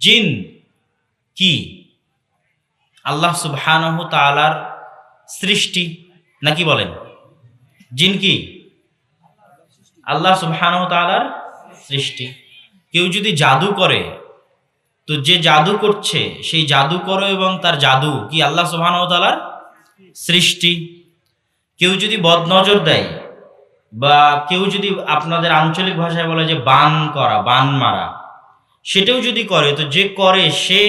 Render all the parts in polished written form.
জিন কি আল্লাহ সুবহানাহু তাআলার সৃষ্টি নাকি বলেন? জিন কি আল্লাহ সুবহানাহু তাআলার সৃষ্টি। কেউ যদি জাদু করে, তো যে জাদু করছে সেই জাদু করো এবং তার জাদু কি আল্লাহ সুবহানাহু তাআলার সৃষ্টি। কেউ যদি বদনজর দেয়, বা কেউ যদি আপনাদের আঞ্চলিক ভাষায় বলে যে বান করা, বান মারা, সেটাও যদি করে, তো যে করে সে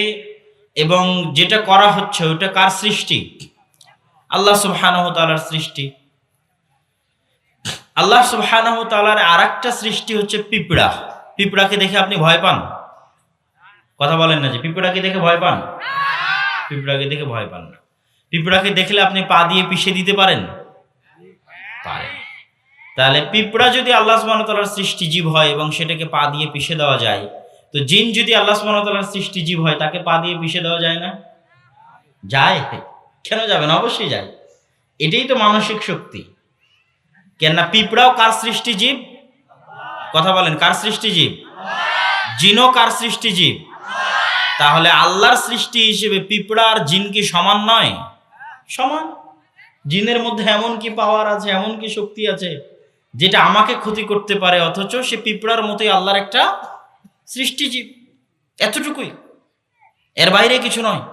এবং যেটা করা হচ্ছে ওটা কার সৃষ্টি? আল্লাহ সুবহানাহু তাআলার সৃষ্টি। আল্লাহ সুবহানাহু তাআলার আরেকটা সৃষ্টি হচ্ছে পিঁপড়া। পিঁপড়াকে দেখে আপনি ভয় পান? কথা বলেন না যে পিঁপড়াকে দেখে ভয় পান? পিঁপড়াকে দেখে ভয় পান না। পিঁপড়াকে দেখলে আপনি পা দিয়ে পিষে দিতে পারেন? পারেন। তাহলে পিঁপড়া যদি আল্লাহ সুবহানাহু তাআলার সৃষ্টি জীব হয় এবং সেটাকে পা দিয়ে পিষে দেওয়া যায়, তো জিন যদি আল্লাহ সুবহানাহু তাআলার সৃষ্টি জীব হয়, তাকে পা দিয়ে পিষে দেওয়া যায় না? যায়। কেন যাবে না? অবশ্যই যায়। এটাই তো মানসিক শক্তি। কেননা পিঁপড়াও কার সৃষ্টি জীব? কথা বলেন, কার সৃষ্টি জীব? জিনও কার সৃষ্টি জীব? তাহলে আল্লাহর সৃষ্টি হিসেবে পিঁপড়া আর জিন কি সমান নয়? সমান। জিনের মধ্যে এমন কি পাওয়ার আছে, এমন কি শক্তি আছে যেটা আমাকে ক্ষতি করতে পারে, অথচ সে পিঁপড়ার মতোই আল্লাহর একটা সৃষ্টিজীব। এতটুকুই, এর বাইরে কিছু নয়।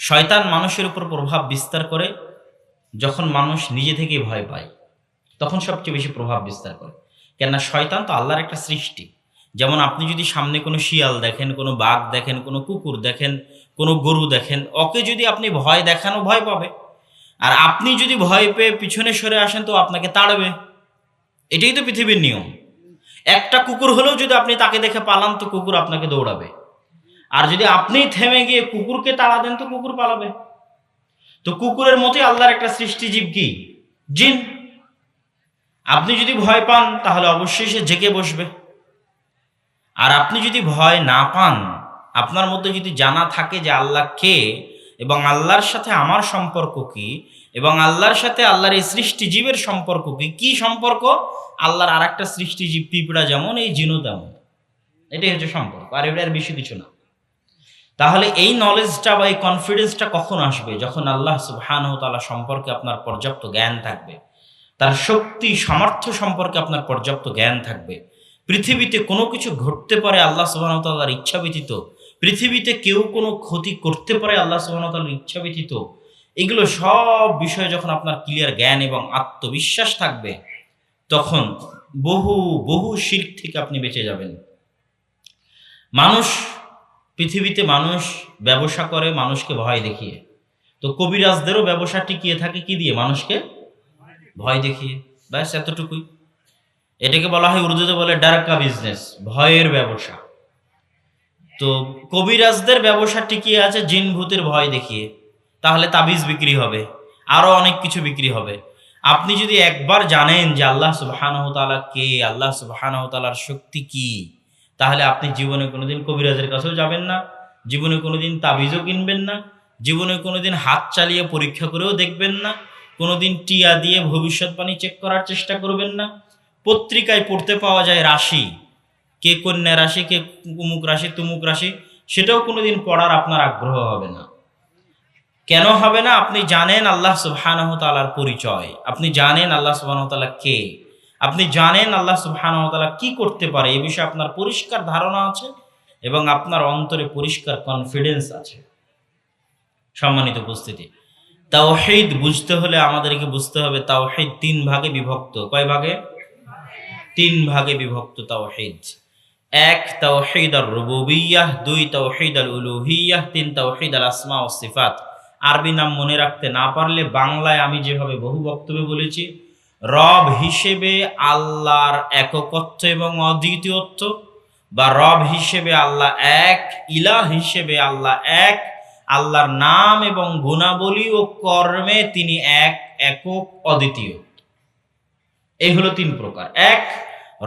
শয়তান মানুষের উপর প্রভাব বিস্তার করে যখন মানুষ নিজে থেকেই ভয় পায়, তখন সবচেয়ে বেশি প্রভাব বিস্তার করে। কেননা শয়তান তো আল্লাহর একটা সৃষ্টি। যেমন আপনি যদি সামনে কোনো শিয়াল দেখেন, কোনো বাঘ দেখেন, কোনো কুকুর দেখেন, কোনো গরু দেখেন, ওকে যদি আপনি ভয় দেখানো, ভয় পাবে। আর আপনি যদি ভয় পেয়ে পিছনে সরে আসেন, তো আপনাকে তাড়বে। এটাই তো পৃথিবীর নিয়ম। একটা কুকুর হলেও যদি আপনি তাকে দেখে পালান, তো কুকুর আপনাকে দৌড়াবে। আর যদি আপনি থেমে গিয়ে কুকুরকে তাড়া দেন, তো কুকুর পালাবে। তো কুকুরের মতোই আল্লাহর একটা সৃষ্টিজীব কি? জিন। আপনি যদি ভয় পান, তাহলে অবশ্যই সে জেগে বসবে। আর আপনি যদি ভয় না পান, আপনার মধ্যে যদি জানা থাকে যে আল্লাহ কে এবং আল্লাহর সাথে আমার সম্পর্ক কি, এবং আল্লাহর সাথে আল্লাহর এই সৃষ্টিজীবের সম্পর্ক কি, কি সম্পর্ক? আল্লাহর আর একটা সৃষ্টিজীব পিঁপড়া যেমন, এই জিনও তেমন। এটাই হচ্ছে সম্পর্ক, আর এটার বেশি কিছু না। তাহলে এই নলেজটা বা এই কনফিডেন্সটা কখন আসবে? যখন আল্লাহ সুবহানাহু তাআলা সম্পর্কে আপনার পর্যাপ্ত জ্ঞান থাকবে, তার শক্তি সামর্থ্য সম্পর্কে আপনার পর্যাপ্ত জ্ঞান থাকবে। পৃথিবীতে কোনো কিছু ঘটতে পারে আল্লাহ সুবহানাহু তাআলার ইচ্ছা ব্যতীত, পৃথিবীতে কেউ কোনো ক্ষতি করতে পারে আল্লাহ সুবহানাহু তাআলার ইচ্ছা ব্যতীত। এগুলো সব বিষয়ে যখন আপনার ক্লিয়ার জ্ঞান এবং আত্মবিশ্বাস থাকবে, তখন বহু বহু শিরক থেকে আপনি বেঁচে যাবেন। পৃথিবীতে মানুষ ব্যবসা করে মানুষকে ভয় দেখিয়ে। তো কবিরাজদেরও ব্যবসা টিকিয়ে থাকে কি দিয়ে? মানুষকে ভয় দেখিয়ে। ব্যাস এতটুকুই। এটাকে বলা হয়, উর্দুতে বলে ডারকা বিজনেস, ভয়ের ব্যবসা। তো কবিরাজদের ব্যবসা টিকিয়ে আছে জিন ভূতের ভয় দেখিয়ে। তাহলে তাবিজ বিক্রি হবে, আরো অনেক কিছু বিক্রি হবে। আপনি যদি একবার জানেন যে আল্লাহ সুবহানাহু তাআলা কে, আল্লাহ সুবহানাহু তাআলার শক্তি কি, তাহলে আপনি জীবনে কোনোদিন কবিরাজের কাছেও যাবেন না, জীবনে কোনোদিন তাবিজও কিনবেন না, জীবনে কোনোদিন হাত চালিয়ে পরীক্ষা করেও দেখবেন না, কোনোদিন টিয়া দিয়ে ভবিষ্যৎবাণী চেক করার চেষ্টা করবেন না। পত্রিকায় পড়তে পাওয়া যায় রাশি, কে কন্যা রাশি, কে অমুক রাশি, তুমুক রাশি, সেটাও কোনোদিন পড়ার আপনার আগ্রহ হবে না। কেন হবে না? আপনি জানেন আল্লাহ সুবহানাহু তাআলার পরিচয়, আপনি জানেন আল্লাহ সুবহানাহু তাআলা কে, আপনি জানেন আল্লাহ সুবহানাহু তাআলা কি করতে পারে, এই বিষয়ে আপনার পরিষ্কার ধারণা আছে এবং আপনার অন্তরে পরিষ্কার কনফিডেন্স আছে। সম্মানিত উপস্থিতি, তাওহীদ বুঝতে হলে আমাদেরকে বুঝতে হবে তাওহীদ তিন ভাগে বিভক্ত। কয় ভাগে? তিন ভাগে বিভক্ত তাওহীদ। এক, তাওহীদ আর রুবুবিয়্যাহ, দুই তাওহীদ আল উলুহিয়্যাহ, তিন তাওহীদ আল আসমা ওয়াস সিফাত। আরবি নাম মনে রাখতে না পারলে বাংলায় আমি যেভাবে বহু বক্তব্যে বলেছি, রব হিসেবে আল্লাহর এককত্ব এবং অদ্বিতীয়ত্ব, বা রব হিসেবে আল্লাহ এক, ইলাহ হিসেবে আল্লাহ এক, আল্লাহর নাম এবং গুণাবলী ও কর্মে তিনি এক, একক, অদ্বিতীয়। এই হলো তিন প্রকার। এক,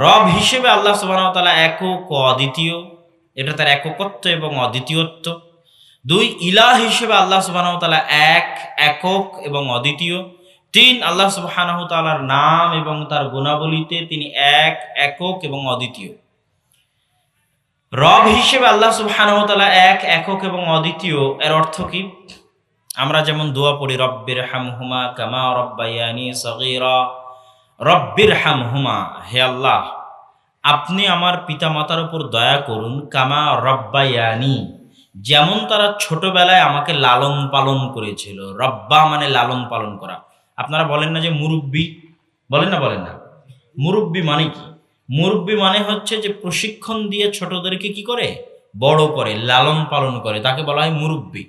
রব হিসেবে আল্লাহ সুবহানাহু ওয়া তাআলা একক ও অদ্বিতীয়, এটা তার এককত্ব এবং অদ্বিতীয়ত্ব। দুই, ইলাহ হিসেবে আল্লাহ সুবহানাহু ওয়া তাআলা এক, একক এবং অদ্বিতীয়। তিন, আল্লাহ সুবহানাহু ওয়া তাআলার নাম এবং তার গুণাবলীতে তিনি এক, একক এবং অদ্বিতীয়। রব হিসেবে আল্লাহ সুবহানাহু ওয়া তাআলা এক, একক এবং অদ্বিতীয়। এর অর্থ কি? আমরা যেমন দোয়া পড়ি, রব্বির হামহুমা কামা রব্বায়ানি সগীরা, রব্বির হামহুমা, হে আল্লাহ আপনি আমার পিতামাতার উপর দয়া করুন, কামা রব্বায়ানি, যেমন তারা ছোটবেলায় আমাকে লালন পালন করেছিল। রব্বা মানে লালন পালন করা। আপনারা বলেন না যে মুরব্বি, বলেন না, বলেন না? মুরব্বি মানে কি? মুরব্বি মানে হচ্ছে যে প্রশিক্ষণ দিয়ে ছোটদেরকে কি করে, বড় করে, লালন পালন করে, তাকে বলা হয় মুরব্বি।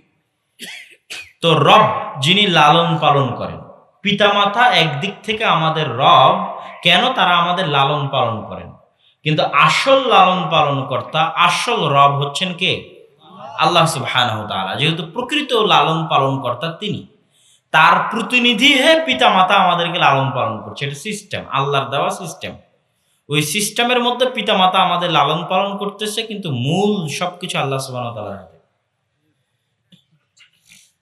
তো রব যিনি লালন পালন করেন, পিতামাতা একদিক থেকে আমাদের রব। কেন? তারা আমাদের লালন পালন করেন। কিন্তু আসল লালন পালন কর্তা, আসল রব হচ্ছেন কে? আল্লাহ সুবহানাহু ওয়া তাআলা। যেহেতু প্রকৃত লালন পালন কর্তা তিনি, তার প্রতিনিধি হয়ে পিতামাতা আমাদেরকে লালন পালন করছে। এটা সিস্টেম, আল্লাহর দেওয়া সিস্টেম। ওই সিস্টেমের মধ্যে পিতামাতা আমাদের লালন পালন করতেছে, কিন্তু মূল সবকিছু আল্লাহ সুবহানাহু ওয়া তাআলার হাতে।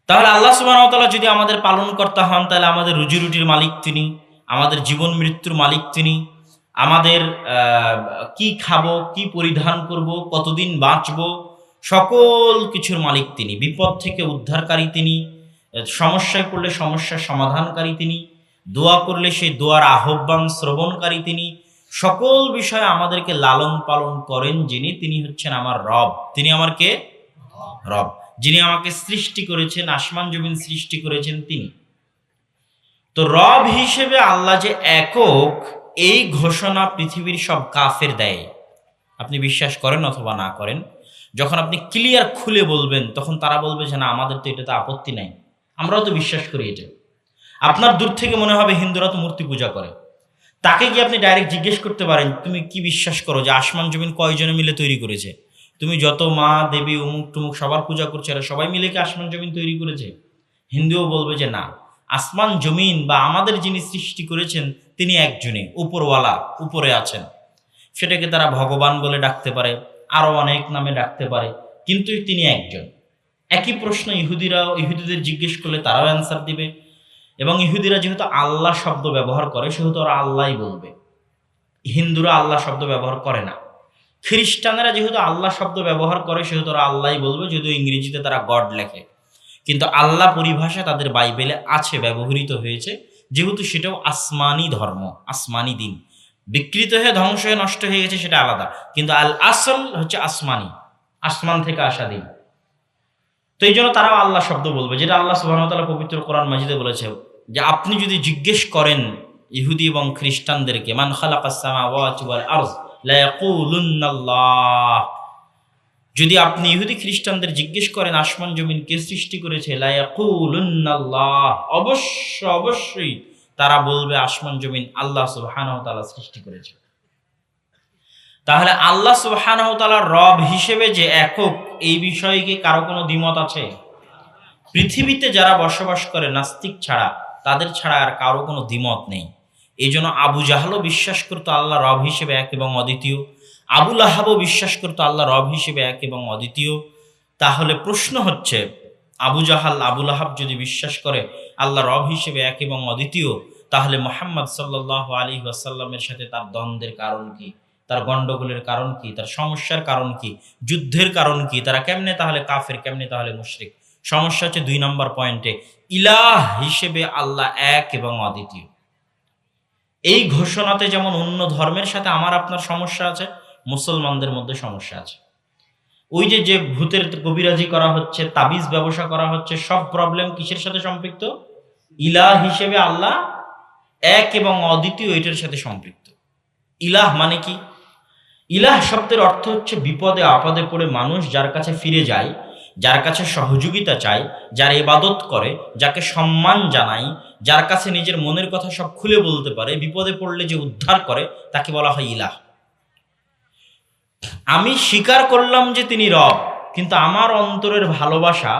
তাহলে আল্লাহ সুবহানাহু ওয়া তাআলা যদি আমাদের পালনকর্তা হন, তাহলে আমাদের রুজি রুটির মালিক তিনি, আমাদের জীবন মৃত্যুর মালিক তিনি, আমাদের কি খাবো, কি পরিধান করব, কতদিন বাঁচব, সকল কিছুর মালিক তিনি। বিপদ থেকে উদ্ধারকারী তিনি, সমস্যায় পড়লে সমস্যার সমাধানকারী তিনি, দোয়া করলে সেই দোয়ার আহ্বান শ্রবণকারী তিনি। সকল বিষয়ে আমাদেরকে লালন পালন করেন যিনি, তিনি হচ্ছেন আমার রব। তিনি আমার কে? রব। যিনি আমাকে সৃষ্টি করেছেন, আসমান জমিন সৃষ্টি করেছেন তিনি। তো রব হিসেবে আল্লাহ যে একক, এই ঘোষণা পৃথিবীর সব কাফের দেয়। আপনি বিশ্বাস করেন অথবা না করেন, যখন আপনি ক্লিয়ার খুলে বলবেন, তখন তারা বলবে যে না, আমাদের তো এটাতে আপত্তি নাই, আমরাও তো বিশ্বাস করি এটা। আপনার দূর থেকে মনে হবে হিন্দুরা তো মূর্তি পূজা করে। তাকে কি আপনি ডাইরেক্ট জিজ্ঞেস করতে পারেন, তুমি কি বিশ্বাস করো যে আসমান জমিন কয়জনে মিলে তৈরি করেছে? তুমি যত মা দেবী অমুক টুমুক সবার পূজা করছো, এরা সবাই মিলে কি আসমান জমিন তৈরি করেছে? হিন্দুও বলবে যে না, আসমান জমিন বা আমাদের যিনি সৃষ্টি করেছেন তিনি একজনই, উপরওয়ালা, উপরে আছেন। সেটাকে তারা ভগবান বলে ডাকতে পারে, আরো অনেক নামে ডাকতে পারে, কিন্তু তিনি একজন। একই প্রশ্ন ইহুদিদের জিজ্ঞেস করলে তারাও অ্যান্সার দিবে। এবং ইহুদিরা যেহেতু আল্লাহ শব্দ ব্যবহার করে, সেহেতু ওরা আল্লাহই বলবে। হিন্দুরা আল্লাহ শব্দ ব্যবহার করে না। খ্রিস্টানেরা যেহেতু আল্লাহ শব্দ ব্যবহার করে, সেহেতু ওরা আল্লাহই বলবে, যদিও ইংরেজিতে তারা গড লেখে। কিন্তু আল্লাহ পরিভাষা তাদের বাইবেলে আছে, ব্যবহৃত হয়েছে, যেহেতু সেটাও আসমানি ধর্ম, আসমানি দিন। বিকৃত হয়ে ধ্বংস হয়ে নষ্ট হয়ে গেছে সেটা আলাদা, কিন্তু আল আসল হচ্ছে আসমানি, আসমান থেকে আসা দিন। তো এই জন্য তারাও আল্লাহ শব্দ বলবে, যেটা আল্লাহ সুবহানাহু ওয়া তাআলা পবিত্র কোরআন মাজিদে বলেছে যে আপনি যদি জিজ্ঞেস করেন ইহুদি এবং খ্রিস্টানদেরকে, মান খালাকাস সামাওয়াতি ওয়াল আরদ লা ইয়াকুলুন্নাল্লাহ, যদি আপনি ইহুদি খ্রিস্টানদের জিজ্ঞেস করেন আসমান জমিন কে সৃষ্টি করেছে, লা ইয়াকুলুন্নাল্লাহ, অবশ্যই তারা বলবে আসমান জমিন আল্লাহ সুবহানাহু ওয়া তাআলা সৃষ্টি করেছে। তাহলে আল্লাহ সুবহানাহু ওয়া তাআলা রব হিসেবে যে একক, এই বিষয়ে কি কারো কোনো দ্বিমত আছে? পৃথিবীতে যারা বসবাস করে নাস্তিক ছাড়া, তাদের ছাড়া আর কারো কোনো দ্বিমত নেই। এই জন্য আবু জাহলও বিশ্বাস করতো আল্লাহ রব হিসেবে এক এবং অদ্বিতীয়, আবু লাহাবও বিশ্বাস করতো আল্লাহ রব হিসেবে এক এবং অদ্বিতীয়। তাহলে প্রশ্ন হচ্ছে, আবু জাহাল আবু লাহাব যদি বিশ্বাস করে আল্লাহ রব হিসেবে এক এবং অদ্বিতীয়, তাহলে মুহাম্মদ সাল্লাল্লাহু আলাইহি ওয়াসাল্লামের সাথে তার দ্বন্দ্বের কারণ কি, তার গন্ডগোলের কারণ কি, তার সমস্যার কারণ কি, যুদ্ধের কারণ কি? তারা কেমনে তাহলে কাফের, কেমনে তাহলে মুশরিক? সমস্যা হচ্ছে 2 নম্বর পয়েন্টে, ইলাহ হিসেবে আল্লাহ এক এবং অদ্বিতীয়। এই ঘোষণাতে যেমন অন্য ধর্মের সাথে আমার আপনার সমস্যা আছে, মুসলমানদের মধ্যে সমস্যা আছে। ওই যে ভূতের কবিরাজি করা হচ্ছে, তাবিজ ব্যবসা করা হচ্ছে, সব প্রবলেম কিসের সাথে সম্পৃক্ত? ইলাহ হিসেবে আল্লাহ এক এবং অদ্বিতীয়, এটার সাথে সম্পৃক্ত। ইলাহ মানে কি? ইলাহ শব্দের অর্থ হচ্ছে বিপদে আপদে পড়ে মানুষ যার কাছে ফিরে যায়, যার কাছে সহযোগিতা চায়, যার ইবাদত করে, যাকে সম্মান জানাই, যার কাছে নিজের মনের কথা সব খুলে বলতে পারে, বিপদে পড়লে যে উদ্ধার করে, তাকে বলা হয় ইলাহ। আমি স্বীকার করলাম যে তিনি রব, কিন্তু আমার অন্তরের ভালোবাসা,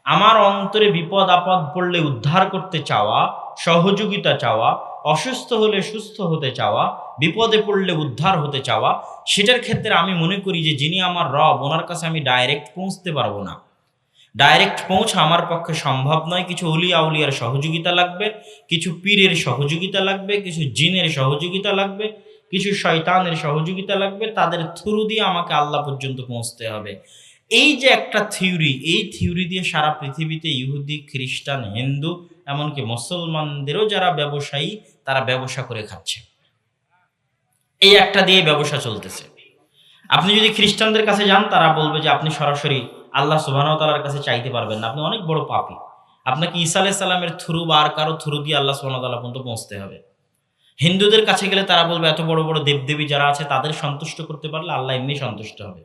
আমার অন্তরে বিপদ আপদ পড়লে উদ্ধার করতে চাওয়া, সহযোগিতা চাওয়া, অসুস্থ হলে সুস্থ হতে চাওয়া, বিপদে পড়লে উদ্ধার হতে চাওয়া, সেটার ক্ষেত্রে আমি মনে করি যে যিনি আমার রব, ওনার কাছে আমি ডাইরেক্ট পৌঁছতে পারবো না। ডাইরেক্ট পৌঁছা আমার পক্ষে সম্ভব নয়। কিছু অলিয়া উলিয়ার সহযোগিতা লাগবে, কিছু পীরের সহযোগিতা লাগবে, কিছু জিনের সহযোগিতা লাগবে, কিছু শয়তানের সহযোগিতা লাগবে, তাদের থ্রু দিয়ে আমাকে আল্লাহ পর্যন্ত পৌঁছতে হবে। এই যে একটা থিওরি, এই থিওরি দিয়ে সারা পৃথিবীতে ইহুদি, খ্রিস্টান, হিন্দু, এমনকি মুসলমানদেরও যারা ব্যবসায়ী, তারা ব্যবসা করে খাচ্ছে। এই একটা দিয়ে ব্যবসা চলতেছে। আপনি যদি খ্রিস্টানদের কাছে যান, তারা বলবে যে আপনি সরাসরি আল্লাহ সুবহানাহু ওয়া তাআলার কাছে চাইতে পারবেন না, আপনি অনেক বড় পাপী, আপনাকে ঈসা আলাইহিস সালামের থ্রু বা আর কারো থ্রু দিয়ে আল্লাহ সুবহানাহু ওয়া তাআলা পর্যন্ত পৌঁছতে হবে। হিন্দুদের কাছে গেলে তারা বলবে এত বড় বড় দেবদেবী যারা আছে তাদের সন্তুষ্ট করতে পারলে আল্লাহ এমনি সন্তুষ্ট হবে।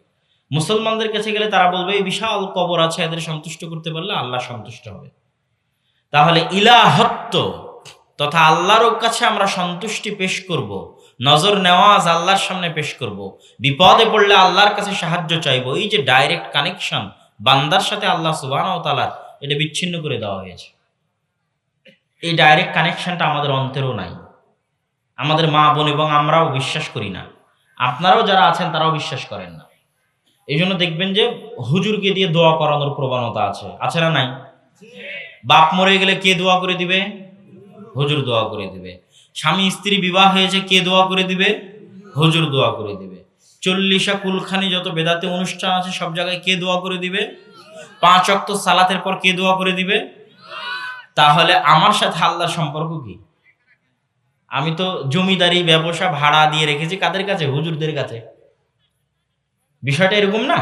মুসলমানদের কাছে গেলে তারা বলবে এই বিশাল কবর আছে, এদের সন্তুষ্ট করতে পারলে আল্লাহ সন্তুষ্ট হবে। তাহলে ইলাহত্ব তথা আল্লাহর কাছে আমরা সন্তুষ্টি পেশ করব, নজর নেওয়াজ আল্লাহর সামনে পেশ করব, বিপদে পড়লে আল্লাহর কাছে সাহায্য চাইবো, এই যে ডাইরেক্ট কানেকশন বান্দার সাথে আল্লাহ সুবহানাহু ওয়া তাআলার, এটা বিচ্ছিন্ন করে দেওয়া হয়েছে। এই ডাইরেক্ট কানেকশনটা আমাদের অন্তরেও নাই, আমাদের মা বোন এবং আমরাও বিশ্বাস করি না, আপনারাও যারা আছেন তারাও বিশ্বাস করেন না। এই জন্য দেখবেন যে হুজুরকে দিয়ে দোয়া করানোর প্রবণতা আছে না নাই? বাপ মরে গেলে কে দোয়া করে দিবে? হুজুর দোয়া করে দিবে। স্বামী স্ত্রী বিবাহ হয়েছে, কে দোয়া করে দিবে? হুজুর দোয়া করে দিবে। 40 কুলখানি যত বেদাতে অনুষ্ঠান আছে সব জায়গায় কে দোয়া করে দিবে? 5 ওয়াক্ত সালাতের পর কে দোয়া করে দিবে? তাহলে আমার সাথে আল্লাহর সম্পর্ক কি? আমি তো জমিদারি ব্যবসা ভাড়া দিয়ে রেখেছি কাদের কাছে? হুজুরদের কাছে। বিষয়টা এরকম না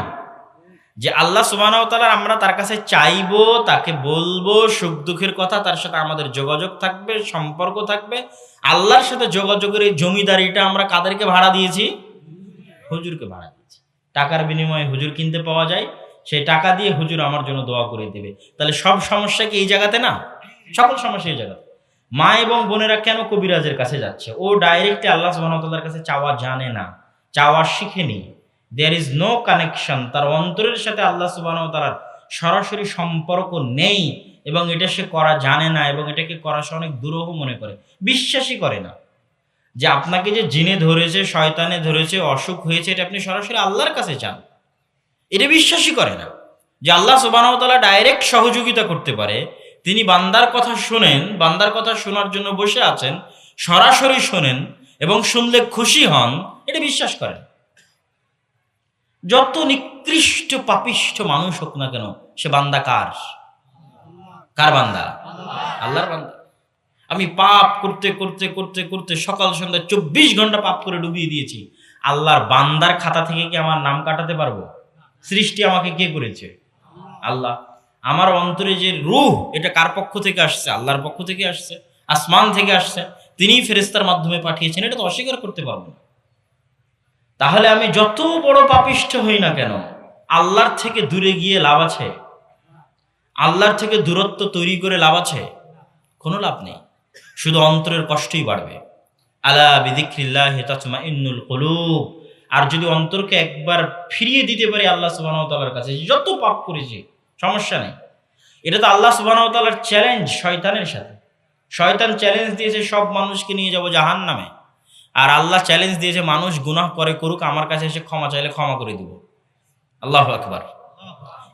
যে আল্লাহ সুবহানাহু ওয়া তাআলা আমরা তার কাছে চাইবো, তাকে বলবো সুখ দুঃখের কথা, তার সাথে আমাদের যোগাযোগ থাকবে, সম্পর্ক থাকবে। আল্লাহর সাথে যোগাযোগের এই জমিদারিটা আমরা কাদেরকে ভাড়া দিয়েছি? হুজুরকে ভাড়া দিয়েছি। টাকার বিনিময়ে হুজুর কিনতে পাওয়া যায়, সেই টাকা দিয়ে হুজুর আমার জন্য দোয়া করে দেবে। তাহলে সব সমস্যা কি এই জায়গাতে না? সকল সমস্যা এই জায়গাতে। মা এবং বোনেরা কেন কবিরাজের কাছে যাচ্ছে? ও ডাইরেক্টলি আল্লাহ সুবহানাহু ওয়া তাআলার কাছে চাওয়া জানে না, চাওয়া শিখেনি। দেয়ার ইজ নো কানেকশন, তার অন্তরের সাথে আল্লাহ সুবহানাহু ওয়া তাআলার সরাসরি সম্পর্ক নেই, এবং এটা সে করা জানে না, এবং এটাকে করা সে অনেক দুরূহ মনে করে, বিশ্বাসই করে না যে আপনাকে যে জিনে ধরেছে, শয়তানে ধরেছে, অসুখ হয়েছে, এটা আপনি সরাসরি আল্লাহর কাছে চান, এটা বিশ্বাসই করে না যে আল্লাহ সুবহানাহু ওয়া তাআলা ডাইরেক্ট সহযোগিতা করতে পারে। তিনি বান্দার কথা শুনেন, বান্দার কথা শোনার জন্য বসে আছেন, সরাসরি শোনেন এবং শুনলে খুশি হন, এটা বিশ্বাস করেন। যত নিকৃষ্ট পাপিষ্ঠ মানুষ হোক না কেন, সে বান্দা কার? কার বান্দা? আল্লাহর বান্দা। আমি পাপ করতে করতে করতে করতে সকাল সন্ধ্যা 24 ঘন্টা পাপ করে ডুবিয়ে দিয়েছি, আল্লাহর বান্দার খাতা থেকে কি আমার নাম কাটাতে পারবো? সৃষ্টি আমাকে কে করেছে? আল্লাহ। আমার অন্তরে যে রূহ, এটা কার পক্ষ থেকে আসছে? আল্লাহর পক্ষ থেকে আসছে, আসমান থেকে আসছে, তিনিই ফেরেশতার মাধ্যমে পাঠিয়েছেন, এটা তো অস্বীকার করতে পারবো না। তাহলে আমি যত বড় পাপিষ্ঠ হই না কেন, আল্লাহর থেকে দূরে গিয়ে লাভ আছে? আল্লাহর থেকে দূরত্ব তৈরি করে লাভ আছে? কোনো লাভ নেই, শুধু অন্তরের কষ্টই বাড়বে। আলা বিযিকরিল্লাহি তাতমাইন্নুল কুলুব। আর যদি অন্তরকে একবার ফিরিয়ে দিতে পারি আল্লাহ সুবহানাহু ওয়া তাআলার কাছে, যত পাপ করেছি সমস্যা নেই। এটা তো আল্লাহ সুবহানাহু ওয়া তাআলার চ্যালেঞ্জ শয়তানের সাথে। শয়তান চ্যালেঞ্জ দিয়েছে সব মানুষকে নিয়ে যাব জাহান্নামে, আর আল্লাহ চ্যালেঞ্জ দিয়েছে মানুষ গুনাহ করে করুক, আমার কাছে এসে ক্ষমা চাইলে ক্ষমা করে দিব। আল্লাহু আকবার।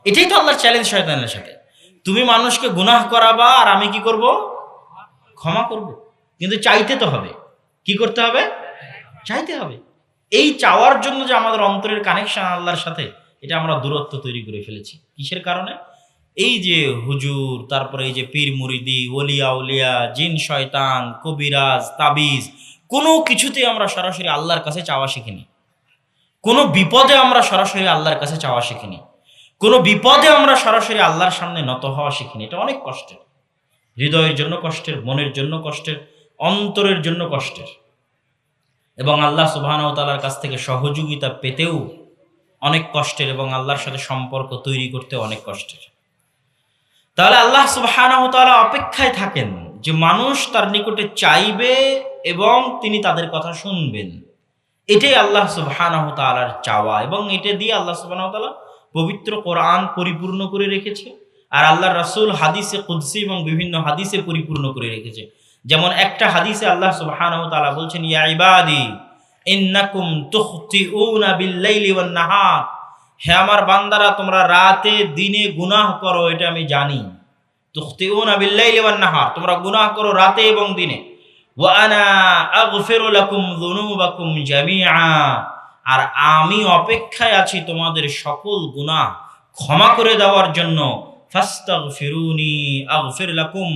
এটাই তো আল্লাহর চ্যালেঞ্জ শয়তানের সাথে। তুমি মানুষকে গুনাহ করাবা, আর আমি কি করব? ক্ষমা করব। কিন্তু চাইতে তো হবে। কি করতে হবে? চাইতে হবে। এই চাওয়ার জন্য যে আমাদের অন্তরের কানেকশন আল্লাহর সাথে, এটা আমরা দূরত্ব তৈরি করে ফেলেছি। কিসের কারণে? এই যে হুজুর, তারপরে এই যে পীর মুরিদি, ওলিয়া উলিয়া, জিন শয়তান, কবিরাজ, তাবিজ, কোনো কিছুতে আমরা সরাসরি আল্লাহর কাছে চাওয়া শিখিনি। কোনো বিপদে আমরা সরাসরি আল্লাহর কাছে চাওয়া শিখিনি। কোনো বিপদে আমরা সরাসরি আল্লাহর সামনে নত হওয়া শিখিনি। এটা অনেক কষ্টের, হৃদয়ের জন্য কষ্টের, মনের জন্য কষ্টের, অন্তরের জন্য কষ্টের, এবং আল্লাহ সুবহানাহু ওয়া তাআলার কাছ থেকে সহযোগিতা পেতেও অনেক কষ্টের, এবং আল্লাহর সাথে সম্পর্ক তৈরি করতে অনেক কষ্টের। তাহলে আল্লাহ সুবহানাহু ওয়া তাআলা অপেক্ষায় থাকেন যে মানুষ তার নিকটে চাইবে এবং তিনি তাদের কথা শুনবেন। এটাই আল্লাহ সুবহানাহু ওয়া তাআলার চাওয়া, এবং এটা দিয়ে আল্লাহ সুবহানাহু ওয়া তাআলা পবিত্র কোরআন পরিপূর্ণ করে রেখেছে, আর আল্লাহর রাসূল হাদিসে কুদসি এবং বিভিন্ন হাদিসে পরিপূর্ণ করে রেখেছে। যেমন একটা হাদিসে আল্লাহ সুবহানাহু ওয়া তাআলা বলছেন, ইয়া ইবাদি ইন্নাকুম তুখতিউনা বিল-লাইলি ওয়ান-নাহার। হে আমার বান্দারা, তোমরা রাতে দিনে গুনাহ করো, এটা আমি জানি। তুখতিউনা বিল-লাইলি ওয়ান-নাহার, তোমরা গুনাহ করো রাতে এবং দিনে। ওয়া আনা আগফিরু লাকুম যুনুবাকুম জামিআ, আর আমি অপেক্ষায় আছি তোমাদের সকল গুনাহ ক্ষমা করে দেওয়ার জন্য। ফাস্তাগফিরুনি আগফির লাকুম,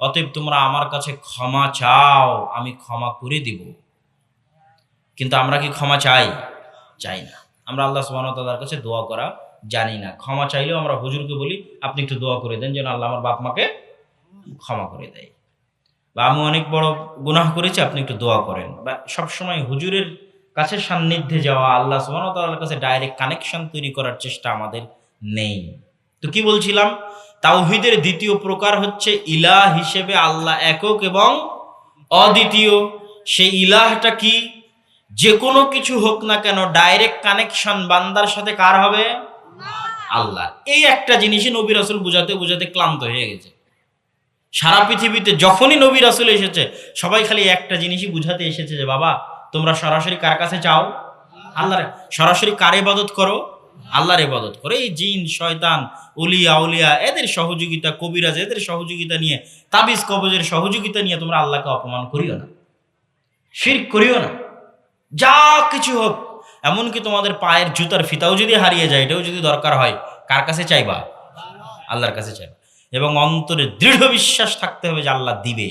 অতএব তোমরা আমার কাছে ক্ষমা চাও, আমি ক্ষমা করে দিব। কিন্তু আমরা কি ক্ষমা চাই? চাই না। আমরা আল্লাহ সুবহানাহু ওয়া তাআলার কাছে দোয়া করা জানি না। ক্ষমা চাইলেও আমরা হুজুরকে বলি আপনি একটু দোয়া করে দেন যেন আল্লাহ আমার বাপ মাকে ক্ষমা করে দেয়, বা আমি অনেক বড় গুনাহ করেছি আপনি একটু দোয়া করেন। বা সবসময় হুজুরের কাছে সান্নিধ্যে যাওয়া, আল্লাহ সুবহানাহু ওয়া তাআলার কাছে ডাইরেক্ট কানেকশন তৈরি করার চেষ্টা আমাদের নেই। তো কি বলছিলাম, তাওহীদের দ্বিতীয় প্রকার হচ্ছে ইলাহ হিসেবে আল্লাহ একক এবং অদ্বিতীয়। সেই ইলাহটা কি? যে কোনো কিছু হোক না কেন ডাইরেক্ট কানেকশন বান্দার সাথে কার হবে? আল্লাহ। এই একটা জিনিসই নবী রাসূল বুঝাতে বুঝাতে ক্লান্ত হয়ে গেছে। সারা পৃথিবীতে যখনই নবী রাসূল এসেছে সবাই খালি একটা জিনিসই বুঝাতে এসেছে যে বাবা তোমরা সরাসরি কার কাছে চাও? আল্লাহর। সরাসরি কার ইবাদত করো? আল্লাহর ইবাদত করো। এই জিন শয়তান ওলিয়া আউলিয়া এদের সহযোগিতা, কবিরাজ এদের সহযোগিতা নিয়ে, তাবিজ কবজের সহযোগিতা নিয়ে তোমরা আল্লাহকে অপমান করিও না, শিরক করিও না। যা কিছু হোক, এমনকি তোমাদের পায়ের জুতার ফিতাও যদি হারিয়ে যায়, এটাও যদি দরকার হয়, কার কাছে চাইবা? আল্লাহর কাছে চাইবা। এবং অন্তরে দৃঢ় বিশ্বাস থাকতে হবে যে আল্লাহ দিবে।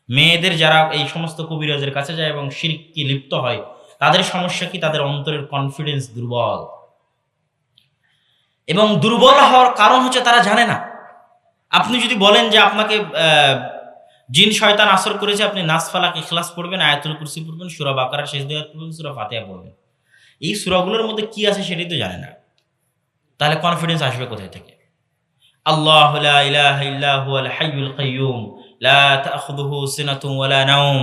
মেয়েদের যারা এই সমস্ত কবিরাজের কাছে যায় এবং শিরকে লিপ্ত হয়, তাদের সমস্যা কি? তাদের অন্তরের কনফিডেন্স দুর্বল। এবং দুর্বল হওয়ার কারণ হচ্ছে তারা জানে না। আপনি যদি বলেন যে আপনাকে জিন শয়তান আসর করেছে, আপনি নাস ফালাক ইখলাস পড়বেন, আয়াতুল কুরসি পড়বেন, সূরা বাকারার শেষ দুই আয়াত পড়বেন, সূরা ফাতিহা পড়বেন, এই সূরাগুলোর মধ্যে কি আছে সেটাই তো জানে না, তাহলে কনফিডেন্স আসবে কোথায় থেকে? আল্লাহু লা ইলাহা ইল্লা হুয়াল হাইয়ুল কাইয়্যুম লা তাখুযুহু সিনাতুন ওয়ালা নাওম,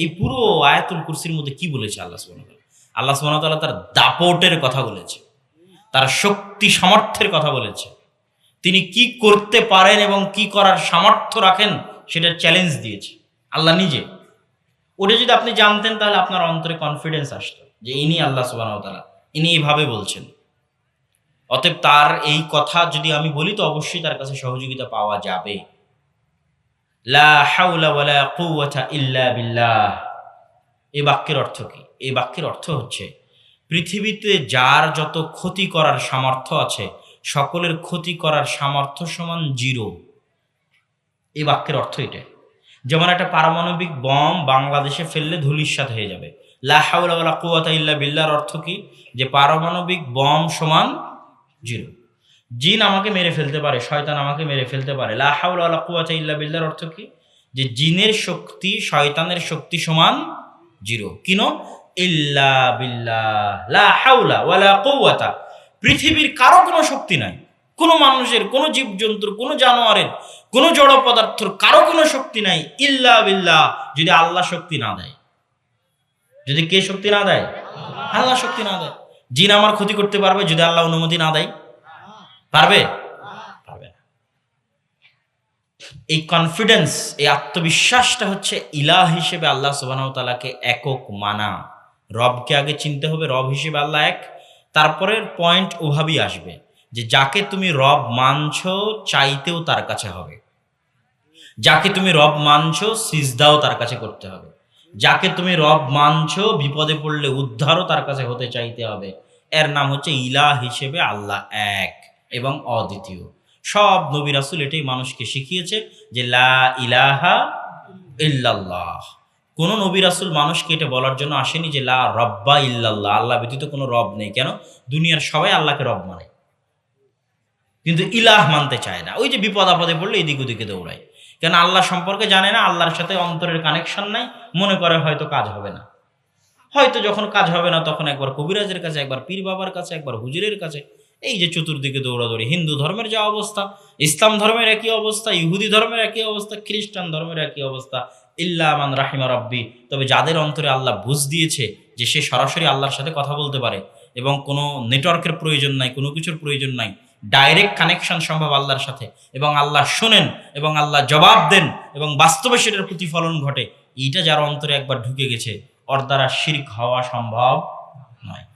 এই পুরো আয়াতুল কুরসির মধ্যে কি বলেছে আল্লাহ সুবহানাহু ওয়া তাআলা? আল্লাহ সুবহানাহু ওয়া তাআলা তার দাপটের কথা বলেছে, তার শক্তি সামর্থ্যের কথা বলেছে, তিনি কি করতে পারেন এবং কি করার সামর্থ্য রাখেন সেটার চ্যালেঞ্জ দিয়েছে আল্লাহ নিজে। ওটা যদি আপনি জানতেন তাহলে আপনার অন্তরে কনফিডেন্স আসতো যে ইনি আল্লাহ সুবহানাহু ওয়া তাআলা, ইনি এইভাবে বলছেন। অতএব তার এই কথা যদি আমি বলি তো অবশ্যই তার কাছে সহযোগিতা পাওয়া যাবে। লা হাওলা ওয়ালা কুওয়াতা ইল্লা বিল্লাহ। এই বাক্যের অর্থ কি? এই বাক্যের অর্থ হচ্ছে পৃথিবীতে যার যত ক্ষতি করার সামর্থ্য আছে সকলের ক্ষতি করার সামর্থ্য সমান 0। এই বাক্যের অর্থ এটা। যেমন একটা পারমাণবিক বম বাংলাদেশে ফেললে ধূলিসাৎ হয়ে যাবে। লা হাওলা ওয়ালা কুওয়াতা ইল্লা বিল্লাহর অর্থ কি? যে পারমাণবিক বম সমান 0। জিন আমাকে মেরে ফেলতে পারে, শয়তান আমাকে মেরে ফেলতে পারে। লা হাওলা ওয়ালা কুওয়াতা ইল্লা বিল্লাহর অর্থ কি? যে জিনের শক্তি শয়তানের শক্তি সমান 0। কিন ইল্লা বিল্লাহ, লা হাওলা ওয়ালা কুওয়াতা, পৃথিবীর কারো কোনো শক্তি নাই, কোনো মানুষের, কোনো জীবজন্তুর, কোনো জানোয়ারের, কোনো জড় পদার্থের কারো কোনো শক্তি নাই ইল্লা বিল্লাহ, যদি আল্লাহ শক্তি না দেয়। যদি কে শক্তি না দেয়? আল্লাহ শক্তি না দেয়। জিন আমার ক্ষতি করতে পারবে যদি আল্লাহ অনুমতি না দেয়? পারবে? পারবে না। এই কনফিডেন্স, এই আত্মবিশ্বাসটা হচ্ছে ইলাহ হিসেবে আল্লাহ সুবহানাহু ওয়া তাআলাকে একক মানা। রবকে আগে চিনতে হবে, রব হিসেবে আল্লাহ এক। তারপরের পয়েন্ট ওভাবেই আসবে যে যাকে তুমি রব মানছো চাইতেও তার কাছে হবে, যাকে তুমি রব মানছো সিজদাও তার কাছে করতে হবে, যাকে তুমি রব মানছো বিপদে পড়লে উদ্ধারও তার কাছে হতে চাইতে হবে। এর নাম হচ্ছে ইলাহ হিসেবে আল্লাহ এক এবং অদ্বিতীয়। সব নবী রাসূল এটাই মানুষকে শিখিয়েছে যে লা ইলাহা ইল্লাল্লাহ। কোন নবী রাসূল মানুষকে এটা বলার জন্য আসেনি যে লা রব্বা ইল্লাল্লাহ, আল্লাহ ব্যতীত কোনো রব নেই। কেন? দুনিয়ার সবাই আল্লাহকে রব মানে, কিন্তু ইলাহ মানতে চায় না। ওই যে বিপদ আপদে পড়লে এদিক ওদিকে দৌড়ায়। কেন? আল্লাহ সম্পর্কে জানে না, আল্লাহর সাথে অন্তরের কানেকশন নাই, মনে করে হয়তো কাজ হবে না। হয়তো যখন কাজ হবে না তখন একবার কবিরাজের কাছে, একবার পীর বাবার কাছে, একবার হুজুরের কাছে। এই যে চতুর্দিকে দৌড়াদৌড়ি। হিন্দু ধর্মের যা অবস্থা, ইসলাম ধর্মের একই অবস্থা, ইহুদি ধর্মের একই অবস্থা, খ্রিস্টান ধর্মের একই অবস্থা। ইল্লা মান রাহিমা রাব্বি, তবে যাদের অন্তরে আল্লাহ বুঝ দিয়েছে যে সে সরাসরি আল্লাহর সাথে কথা বলতে পারে এবং কোনো নেটওয়ার্কের প্রয়োজন নাই, কোনো কিছুর প্রয়োজন নাই, ডাইরেক্ট কানেকশন সম্ভব আল্লাহর সাথে, এবং আল্লাহ শোনেন এবং আল্লাহ জবাব দেন এবং বাস্তবে সেটার প্রতিফলন ঘটে, এইটা যার অন্তরে একবার ঢুকে গেছে ওর দ্বারা শিরক হওয়া সম্ভব নয়।